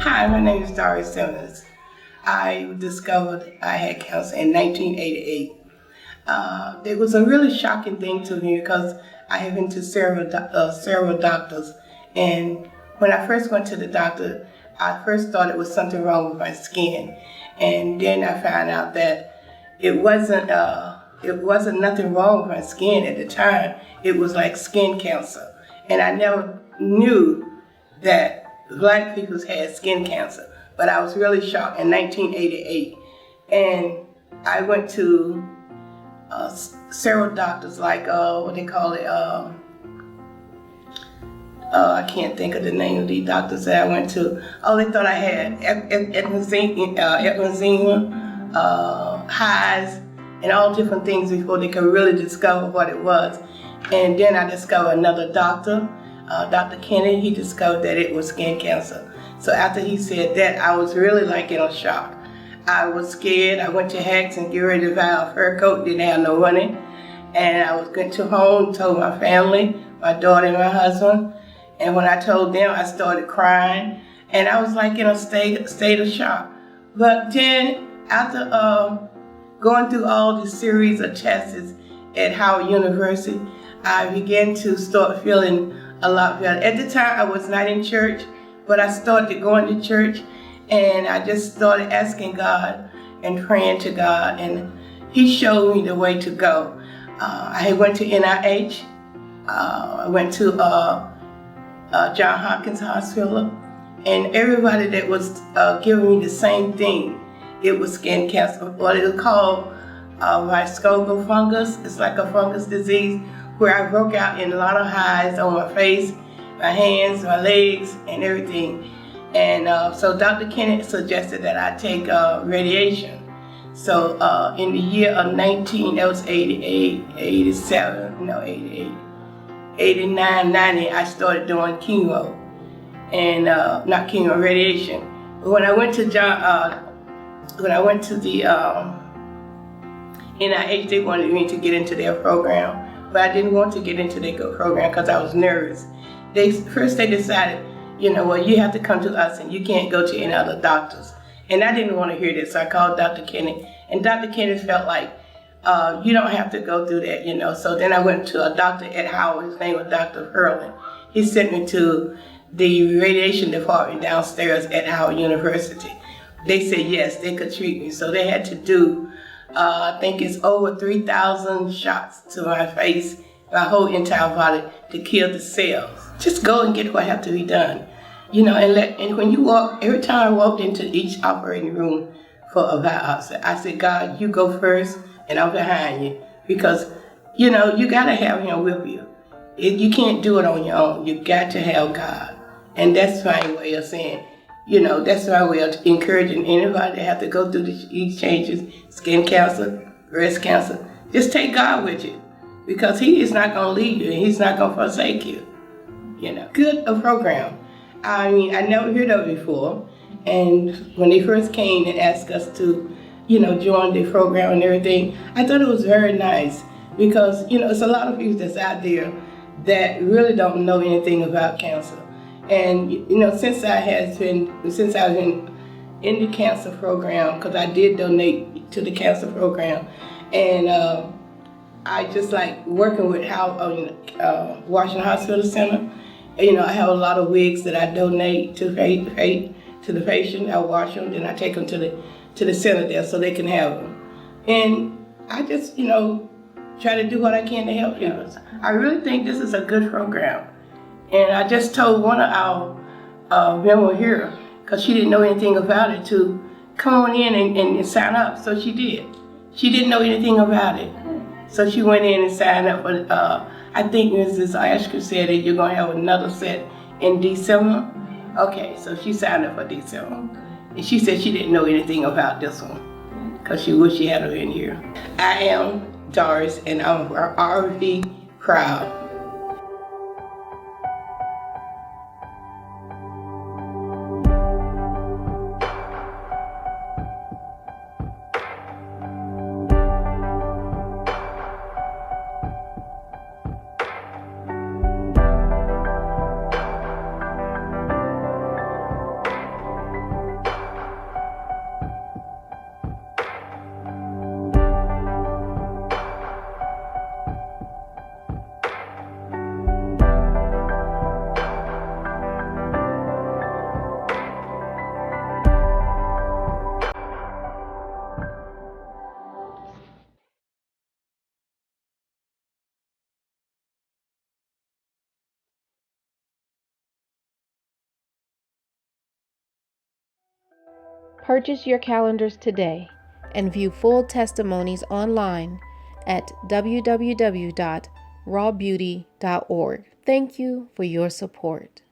Hi, my name is Doris Simmons. I discovered I had cancer in 1988. It was a really shocking thing to me because I have been to several doctors, and when I first went to the doctor, I first thought it was something wrong with my skin, and then I found out that it wasn't nothing wrong with my skin at the time. It was like skin cancer, and I never knew that Black people had skin cancer, but I was really shocked in 1988, and I went to several doctors, like what they call it. I can't think of the name of the doctors that I went to. Oh, they thought I had eczema, hives, and all different things before they could really discover what it was. And then I discovered another doctor, Dr. Kennedy. He discovered that it was skin cancer. So after he said that, I was really like in a shock. I was scared. I went to Hacks and get ready to buy a fur coat, didn't have no money. And I was going to home, told my family, my daughter and my husband. And when I told them, I started crying. And I was like in a state of shock. But then after going through all the series of tests at Howard University, I began to start feeling a lot better. At the time, I was not in church, but I started going to church, and I just started asking God and praying to God, and He showed me the way to go. I went to NIH. I went to John Hopkins Hospital, and everybody that was giving me the same thing. It was skin cancer, what it was called mycobal fungus. It's like a fungus disease where I broke out in a lot of hives on my face, my hands, my legs, and everything. And so Dr. Kennedy suggested that I take radiation. So in the year of 88, 89, 90, I started doing chemo, and not chemo, radiation. But when I went to the NIH, they wanted me to get into their program, but I didn't want to get into their program because I was nervous. They decided, you know, well, you have to come to us and you can't go to any other doctors. And I didn't want to hear this, so I called Dr. Kennedy, and Dr. Kennedy felt like, you don't have to go through that, you know. So then I went to a doctor at Howard. His name was Dr. Hurlin. He sent me to the radiation department downstairs at Howard University. They said yes, they could treat me. So they had to do, I think it's over 3,000 shots to my face, my whole entire body, to kill the cells. Just go and get what have to be done, you know. And when you walk, every time I walked into each operating room for a biopsy, I said, God, you go first, and I'm behind you, because, you know, you got to have Him with you. You can't do it on your own. You got to have God. And that's my way of saying, you know, that's my way of encouraging anybody that have to go through these changes, skin cancer, breast cancer. Just take God with you, because He is not going to leave you, and He's not going to forsake you. You know, good a program. I mean, I never heard of it before. And when they first came and asked us to, you know, join the program and everything, I thought it was very nice, because, you know, it's a lot of people that's out there that really don't know anything about cancer. And, you know, since I've been in the cancer program, because I did donate to the cancer program, and I just like working with Washington Hospital Center. You know, I have a lot of wigs that I donate to the patient. I wash them, and I take them to the center there so they can have them. And I just, you know, try to do what I can to help people. I really think this is a good program. And I just told one of our members here, because she didn't know anything about it, to come on in and sign up. So she did. She didn't know anything about it. So she went in and signed up for, I think Mrs. Ashker said that you're going to have another set in December. Okay, so she signed up for December. And she said she didn't know anything about this one, because she wished she had her in here. I am Doris, and I'm RV proud. Purchase your calendars today and view full testimonies online at www.rawbeauty.org. Thank you for your support.